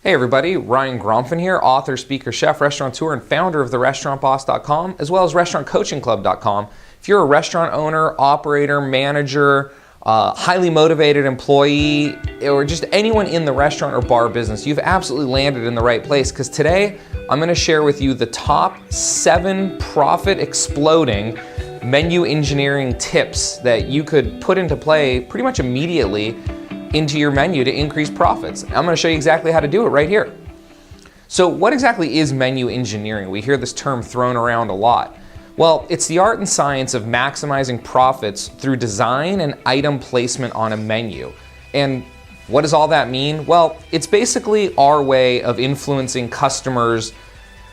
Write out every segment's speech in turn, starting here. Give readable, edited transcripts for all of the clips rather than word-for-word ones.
Hey everybody, Ryan Gromfin here, author, speaker, chef, restaurateur, and founder of therestaurantboss.com, as well as restaurantcoachingclub.com. If you're a restaurant owner, operator, manager, highly motivated employee, or just anyone in the restaurant or bar business, you've absolutely landed in the right place, because today I'm going to share with you the top 7 profit exploding menu engineering tips that you could put into play pretty much immediately into your menu to increase profits. I'm going to show you exactly how to do it right here. So what exactly is menu engineering? We hear this term thrown around a lot. Well, it's the art and science of maximizing profits through design and item placement on a menu. And what does all that mean? Well, it's basically our way of influencing customers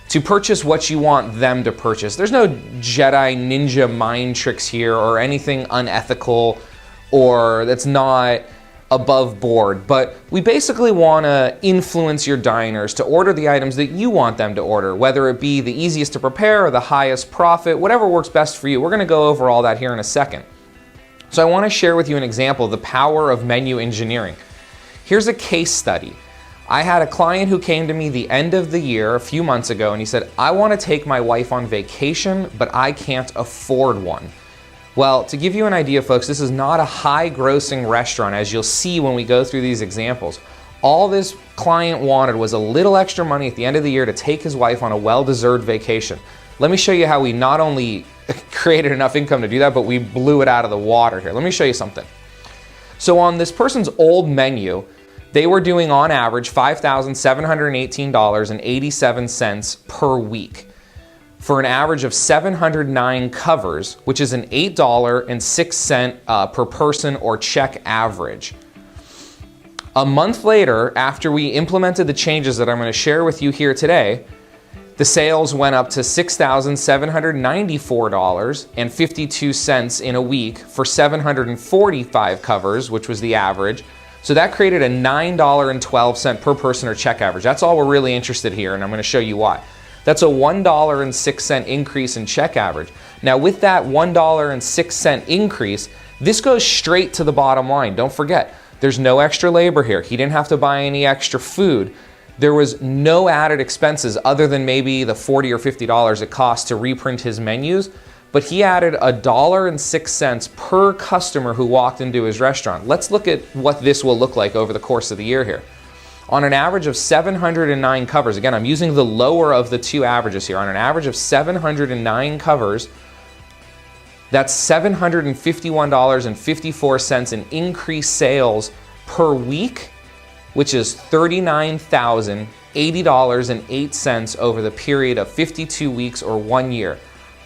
to purchase what you want them to purchase. There's no Jedi ninja mind tricks here or anything unethical or that's not above board, but we basically want to influence your diners to order the items that you want them to order, whether it be the easiest to prepare or the highest profit, whatever works best for you. We're going to go over all that here in a second. So I want to share with you an example of the power of menu engineering. Here's a case study. I had a client who came to me the end of the year a few months ago and he said, I want to take my wife on vacation, but I can't afford one. Well, to give you an idea, folks, this is not a high-grossing restaurant, as you'll see when we go through these examples. All this client wanted was a little extra money at the end of the year to take his wife on a well-deserved vacation. Let me show you how we not only created enough income to do that, but we blew it out of the water here. Let me show you something. So on this person's old menu, they were doing on average $5,718.87 per week, for an average of 709 covers, which is an $8.06 per person or check average. A month later, after we implemented the changes that I'm going to share with you here today, the sales went up to $6,794.52 in a week for 745 covers, which was the average. So that created a $9.12 per person or check average. That's all we're really interested here, and I'm going to show you why. That's a $1.06 increase in check average. Now with that $1.06 increase, this goes straight to the bottom line. Don't forget, there's no extra labor here. He didn't have to buy any extra food. There was no added expenses other than maybe the $40 or $50 it costs to reprint his menus, but he added $1.06 per customer who walked into his restaurant. Let's look at what this will look like over the course of the year here. On an average of 709 covers, again, I'm using the lower of the two averages here. On an average of 709 covers, that's $751.54 in increased sales per week, which is $39,080.08 over the period of 52 weeks or 1 year.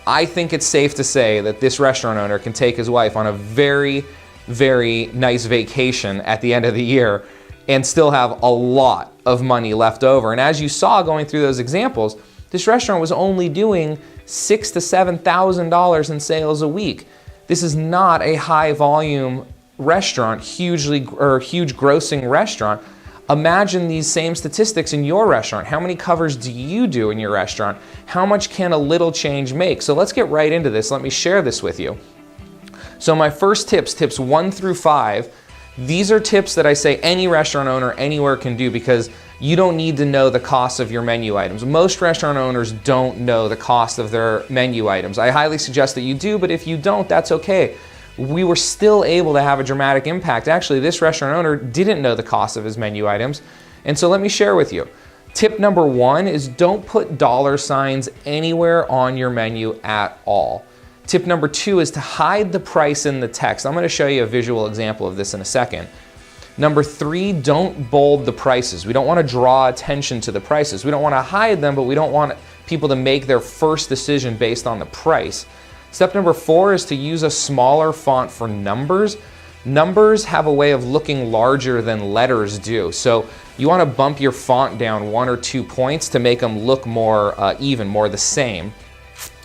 I think it's safe to say that this restaurant owner can take his wife on a very, very nice vacation at the end of the year and still have a lot of money left over. And as you saw going through those examples, this restaurant was only doing $6,000 to $7,000 in sales a week. This is not a high volume restaurant, huge grossing restaurant. Imagine these same statistics in your restaurant. How many covers do you do in your restaurant? How much can a little change make? So let's get right into this. Let me share this with you. So my first tips 1 through 5, these are tips that I say any restaurant owner anywhere can do because you don't need to know the cost of your menu items. Most restaurant owners don't know the cost of their menu items. I highly suggest that you do, but if you don't, that's okay. We were still able to have a dramatic impact. Actually, this restaurant owner didn't know the cost of his menu items. And so let me share with you. Tip number 1 is don't put dollar signs anywhere on your menu at all. Tip number 2 is to hide the price in the text. I'm going to show you a visual example of this in a second. Number 3, don't bold the prices. We don't want to draw attention to the prices. We don't want to hide them, but we don't want people to make their first decision based on the price. Step number 4 is to use a smaller font for numbers. Numbers have a way of looking larger than letters do. So you want to bump your font down 1 or 2 points to make them look more even, more the same.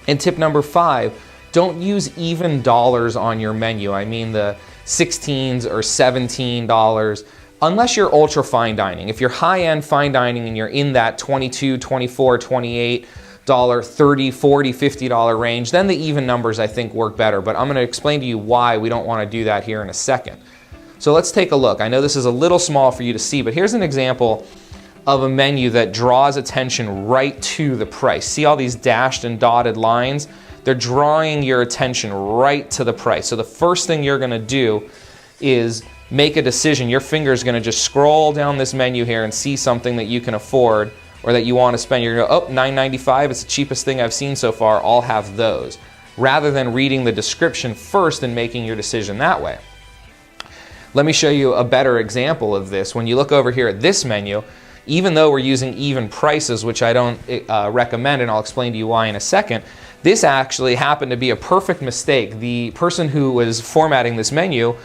And tip number 5, don't use even dollars on your menu. I mean the 16s or $17, unless you're ultra fine dining. If you're high-end fine dining and you're in that $22, $24, $28, $30, $40, $50 range, then the even numbers I think work better. But I'm going to explain to you why we don't want to do that here in a second. So let's take a look. I know this is a little small for you to see, but here's an example of a menu that draws attention right to the price. See all these dashed and dotted lines? They're drawing your attention right to the price. So the first thing you're gonna do is make a decision. Your finger's gonna just scroll down this menu here and see something that you can afford or that you wanna spend. You're gonna go, oh, $9.95, it's the cheapest thing I've seen so far, I'll have those. Rather than reading the description first and making your decision that way. Let me show you a better example of this. When you look over here at this menu, even though we're using even prices, which I don't recommend, and I'll explain to you why in a second, this actually happened to be a perfect mistake. The person who was formatting this menu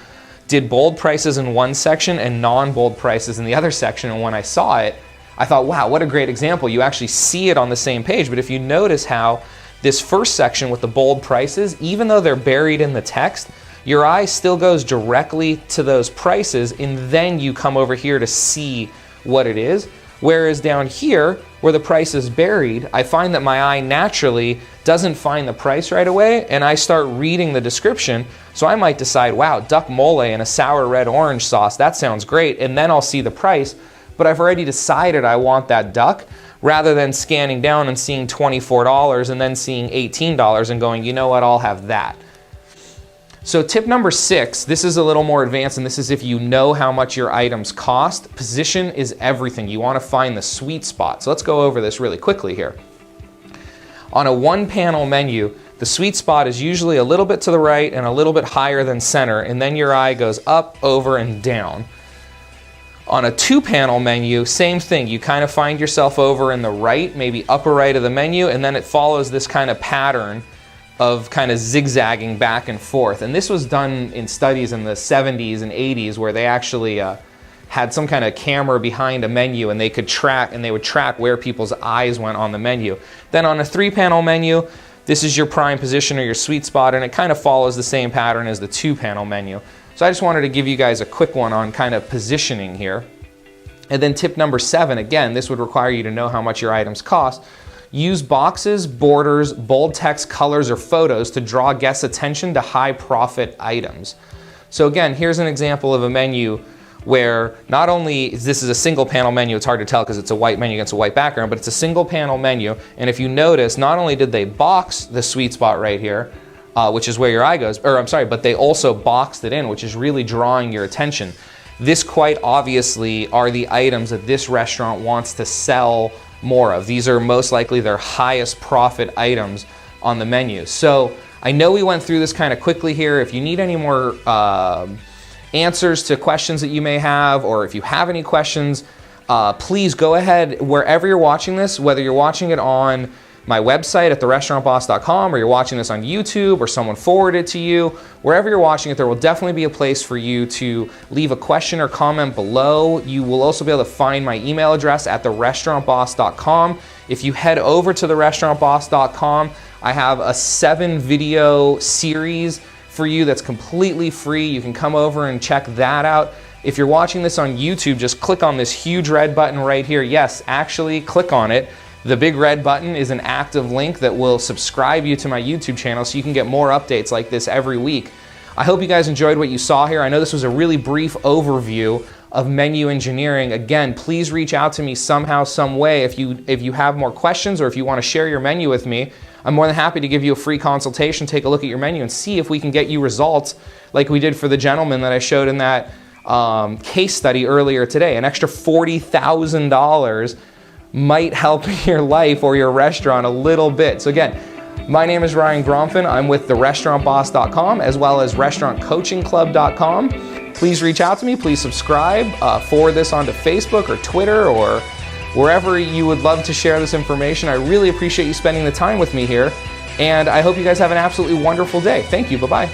did bold prices in one section and non-bold prices in the other section, and when I saw it, I thought, wow, what a great example. You actually see it on the same page, but if you notice how this first section with the bold prices, even though they're buried in the text, your eye still goes directly to those prices, and then you come over here to see what it is. Whereas down here, where the price is buried, I find that my eye naturally doesn't find the price right away, and I start reading the description. So I might decide, wow, duck mole and a sour red orange sauce, that sounds great, and then I'll see the price, but I've already decided I want that duck, rather than scanning down and seeing $24 and then seeing $18 and going, you know what, I'll have that. So tip number 6, this is a little more advanced, and this is if you know how much your items cost. Position is everything. You want to find the sweet spot. So let's go over this really quickly here. On a one-panel menu, the sweet spot is usually a little bit to the right and a little bit higher than center, and then your eye goes up, over, and down. On a two-panel menu, same thing. You kind of find yourself over in the right, maybe upper right of the menu, and then it follows this kind of pattern of kind of zigzagging back and forth. And this was done in studies in the 70s and 80s where they actually had some kind of camera behind a menu, and they could track, and they would track where people's eyes went on the menu. Then on a three-panel menu, this is your prime position or your sweet spot, and it kind of follows the same pattern as the two-panel menu. So I just wanted to give you guys a quick one on kind of positioning here. And then tip number 7, again, this would require you to know how much your items cost. Use boxes, borders, bold text, colors, or photos to draw guests' attention to high profit items. So again, here's an example of a menu where not only is this a single panel menu, it's hard to tell because it's a white menu against a white background, but it's a single panel menu. And if you notice, not only did they box the sweet spot right here, which is where your eye goes, or I'm sorry, but they also boxed it in, which is really drawing your attention. This quite obviously are the items that this restaurant wants to sell more of. These are most likely their highest profit items on the menu. So I know we went through this kind of quickly here. If you need any more answers to questions that you may have, or if you have any questions, please go ahead wherever you're watching this, whether you're watching it on my website at therestaurantboss.com, or you're watching this on YouTube, or someone forwarded it to you, wherever you're watching it, there will definitely be a place for you to leave a question or comment below. You will also be able to find my email address at therestaurantboss.com. If you head over to therestaurantboss.com, I have a 7-video series for you that's completely free. You can come over and check that out. If you're watching this on YouTube, just click on this huge red button right here. Yes, actually click on it. The big red button is an active link that will subscribe you to my YouTube channel so you can get more updates like this every week. I hope you guys enjoyed what you saw here. I know this was a really brief overview of menu engineering. Again, please reach out to me somehow, some way if you have more questions, or if you want to share your menu with me. I'm more than happy to give you a free consultation, take a look at your menu, and see if we can get you results like we did for the gentleman that I showed in that case study earlier today. An extra $40,000 might help your life or your restaurant a little bit. So again, my name is Ryan Gromfin. I'm with therestaurantboss.com as well as restaurantcoachingclub.com. Please reach out to me. Please subscribe. Forward this onto Facebook or Twitter or wherever you would love to share this information. I really appreciate you spending the time with me here, and I hope you guys have an absolutely wonderful day. Thank you. Bye-bye.